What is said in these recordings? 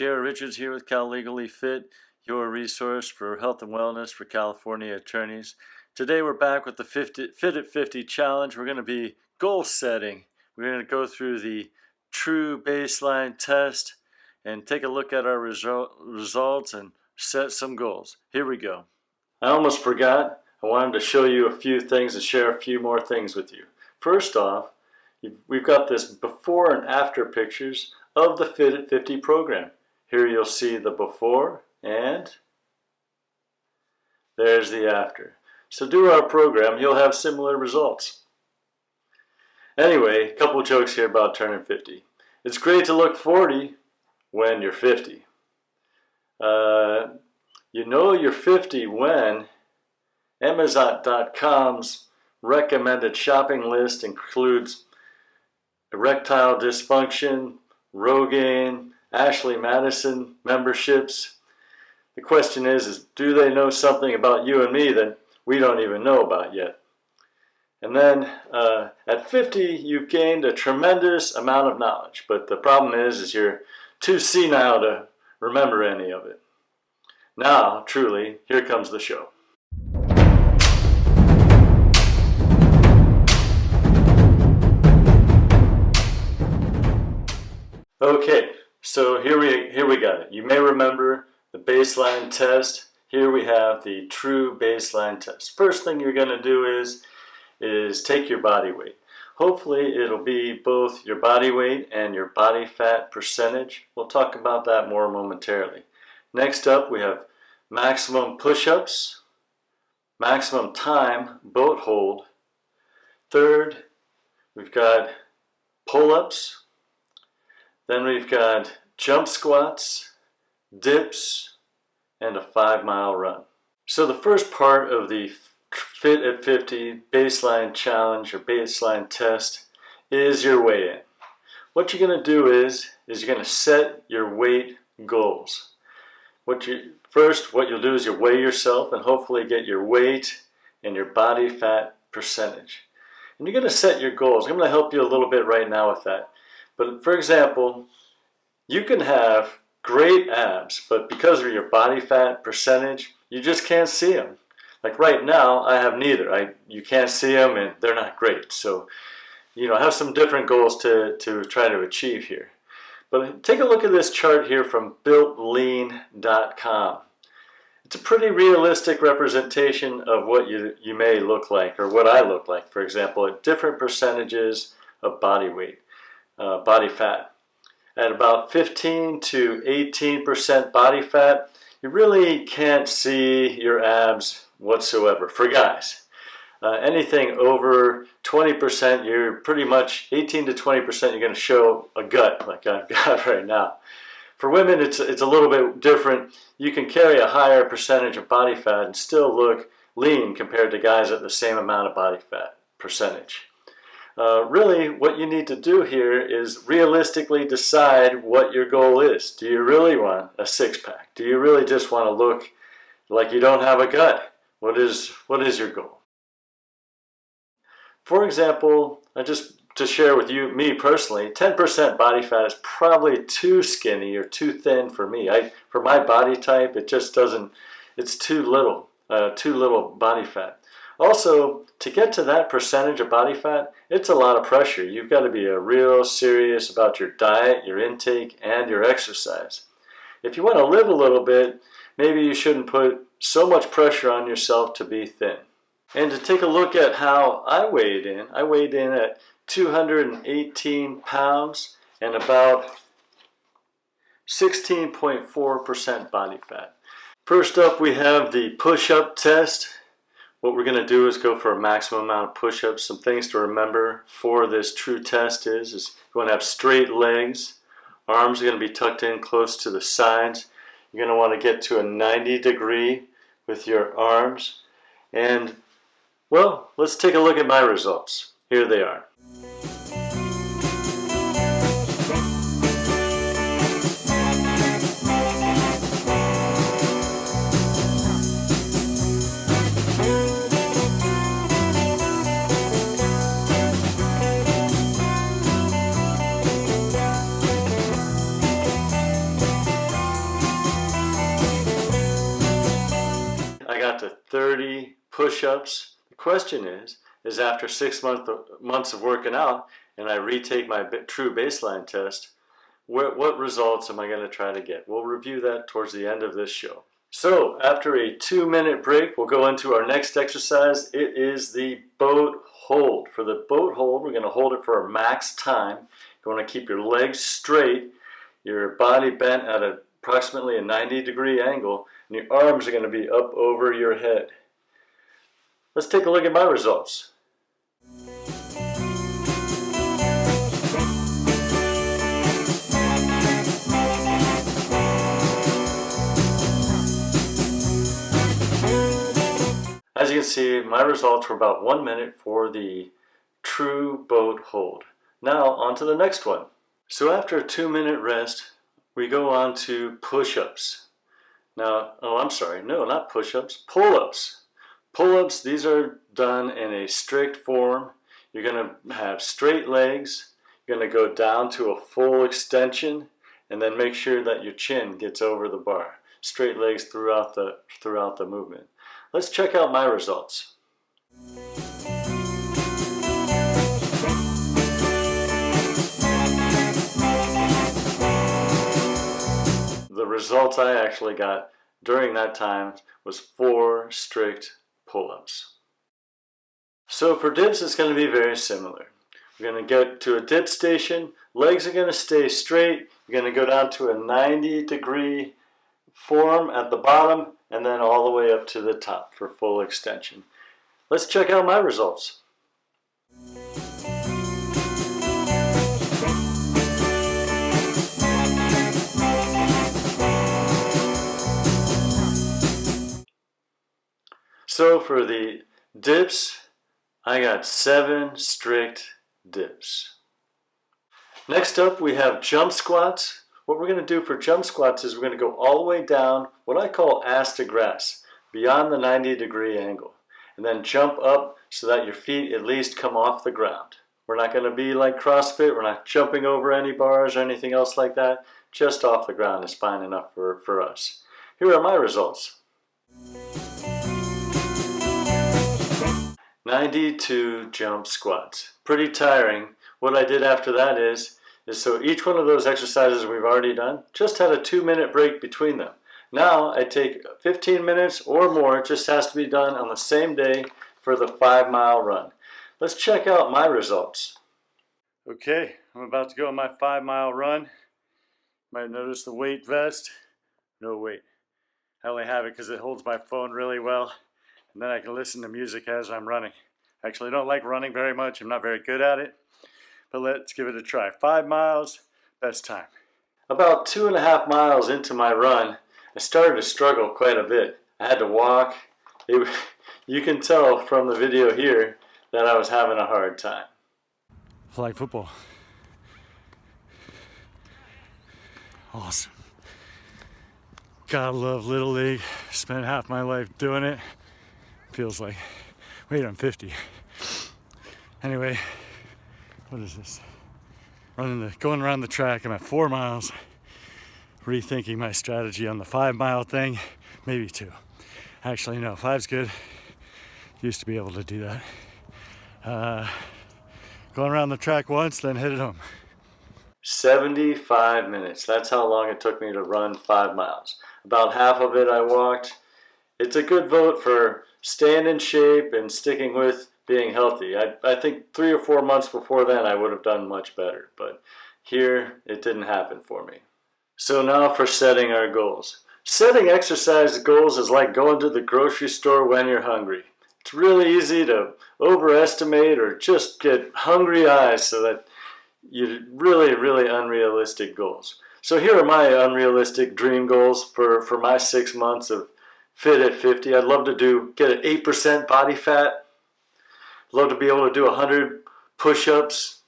J.R. Richards here with Cal Legally Fit, your resource for health and wellness for California attorneys. Today we're back with the Fit at 50 challenge. We're going to be goal setting. We're going to go through the true baseline test and take a look at our results and set some goals. Here we go. I almost forgot. I wanted to show you a few things and share a few more things with you. First off, we've got this before and after pictures of the Fit at 50 program. Here you'll see the before and there's the after. So do our program, you'll have similar results. Anyway, a couple jokes here about turning 50. It's great to look 40 when you're 50. You know you're 50 when Amazon.com's recommended shopping list includes erectile dysfunction, Rogaine, Ashley Madison memberships. The question is do they know something about you and me that we don't even know about yet? And then at 50, you've gained a tremendous amount of knowledge, but the problem is you're too senile to remember any of it. Now, truly, here comes the show. Okay, so here we got it. You may remember the baseline test. Here we have the true baseline test. First thing you're going to do is take your body weight. Hopefully it'll be both your body weight and your body fat percentage. We'll talk about that more momentarily. Next up we have maximum push-ups, maximum time boat hold. Third, we've got pull-ups. Then we've got jump squats, dips, and a 5-mile run. So the first part of the Fit at 50 baseline challenge or baseline test is your weigh-in. What you're going to do is you're going to set your weight goals. What you'll do is you'll weigh yourself and hopefully get your weight and your body fat percentage. And you're going to set your goals. I'm going to help you a little bit right now with that. But for example, you can have great abs, but because of your body fat percentage, you just can't see them. Like right now, I have neither. You can't see them and they're not great. So, I have some different goals to try to achieve here. But take a look at this chart here from builtlean.com. It's a pretty realistic representation of what you may look like, or what I look like, for example, at different percentages of body weight. Body fat. At about 15 to 18% body fat, you really can't see your abs whatsoever for guys. Anything over 20%, you're pretty much 18 to 20%, you're going to show a gut like I've got right now. For women, it's a little bit different. You can carry a higher percentage of body fat and still look lean compared to guys at the same amount of body fat percentage. Really, what you need to do here is realistically decide what your goal is. Do you really want a six-pack? Do you really just want to look like you don't have a gut? What is your goal? For example, to share with you, me personally, 10% body fat is probably too skinny or too thin for me. For my body type, it just doesn't. It's too little body fat. Also, to get to that percentage of body fat, it's a lot of pressure. You've got to be real serious about your diet, your intake, and your exercise. If you want to live a little bit, maybe you shouldn't put so much pressure on yourself to be thin. And to take a look at how I weighed in at 218 pounds and about 16.4% body fat. First up, we have the push-up test. What we're going to do is go for a maximum amount of push-ups. Some things to remember for this true test is you want to have straight legs. Arms are going to be tucked in close to the sides. You're going to want to get to a 90 degree with your arms. And, well, let's take a look at my results. Here they are. got to 30 push-ups. The question is after 6 months of working out and I retake my true baseline test, what results am I going to try to get? We'll review that towards the end of this show. So after a 2-minute break, we'll go into our next exercise. It is the boat hold. For the boat hold, we're going to hold it for a max time. You want to keep your legs straight, your body bent at approximately a 90-degree angle, and your arms are going to be up over your head. Let's take a look at my results. As you can see, my results were about 1 minute for the true boat hold. Now on to the next one. So after a 2-minute rest, we go on to push-ups. Now, no, not push-ups, pull-ups. Pull-ups, these are done in a strict form. You're going to have straight legs. You're going to go down to a full extension, and then make sure that your chin gets over the bar. Straight legs throughout the movement. Let's check out my results. The results I actually got during that time was 4 strict pull-ups. So for dips, it's going to be very similar. We're going to get to a dip station. Legs are going to stay straight. You're going to go down to a 90-degree form at the bottom and then all the way up to the top for full extension. Let's check out my results. So for the dips, I got 7 strict dips. Next up, we have jump squats. What we're going to do for jump squats is we're going to go all the way down, what I call ass to grass, beyond the 90-degree angle, and then jump up so that your feet at least come off the ground. We're not going to be like CrossFit. We're not jumping over any bars or anything else like that. Just off the ground is fine enough for us. Here are my results. 92 jump squats. Pretty tiring. What I did after that is so each one of those exercises we've already done just had a 2-minute break between them. Now I take 15 minutes or more. It just has to be done on the same day for the 5-mile run. Let's check out my results. Okay, I'm about to go on my 5-mile run. You might notice the weight vest. No weight. I only have it because it holds my phone really well, and then I can listen to music as I'm running. I actually don't like running very much. I'm not very good at it. But let's give it a try. 5 miles, best time. About 2.5 miles into my run, I started to struggle quite a bit. I had to walk. You can tell from the video here that I was having a hard time. Flag football. Awesome. Gotta love Little League. Spent half my life doing it. Feels like, wait, I'm 50. Anyway. What is this? Going around the track. I'm at 4 miles. Rethinking my strategy on the 5-mile thing. Maybe 2. Actually, no, 5's good. Used to be able to do that. Going around the track once, then hit it home. 75 minutes. That's how long it took me to run 5 miles. About half of it I walked. It's a good vote for staying in shape and sticking with being healthy. I think 3 or 4 months before then I would have done much better, but here it didn't happen for me. So now for setting our goals. Setting exercise goals is like going to the grocery store when you're hungry. It's really easy to overestimate or just get hungry eyes so that you really unrealistic goals. So here are my unrealistic dream goals for my 6 months of Fit at 50. I'd love to get an 8% body fat. I'd love to be able to do 100 push-ups.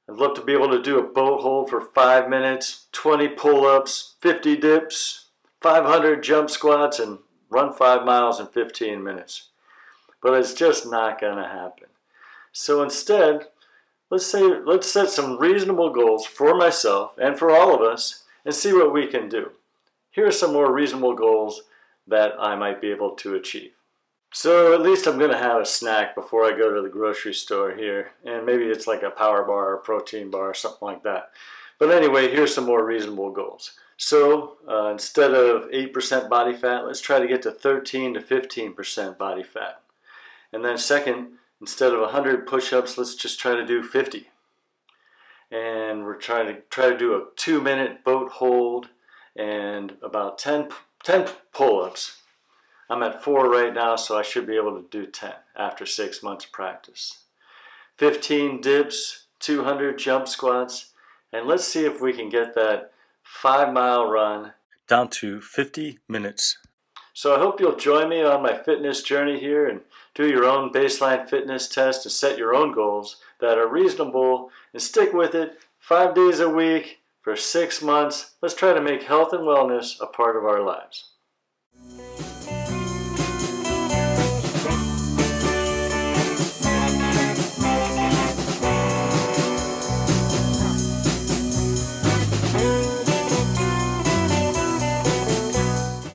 I'd love to be able to do a boat hold for 5 minutes, 20 pull-ups, 50 dips, 500 jump squats, and run 5 miles in 15 minutes. But it's just not going to happen. So instead, let's set some reasonable goals for myself and for all of us and see what we can do. Here are some more reasonable goals that I might be able to achieve. So at least I'm going to have a snack before I go to the grocery store here, and maybe it's like a power bar or protein bar or something like that. But anyway, here's some more reasonable goals. So instead of 8% body fat, let's try to get to 13 to 15% body fat. And then second, instead of 100 push-ups, let's just try to do 50. And we're trying to do a 2-minute boat hold and about 10 pull-ups. I'm at 4 right now, so I should be able to do 10 after 6 months of practice. 15 dips, 200 jump squats, and let's see if we can get that 5-mile run down to 50 minutes. So I hope you'll join me on my fitness journey here and do your own baseline fitness test and set your own goals that are reasonable and stick with it 5 days a week for 6 months. Let's try to make health and wellness a part of our lives.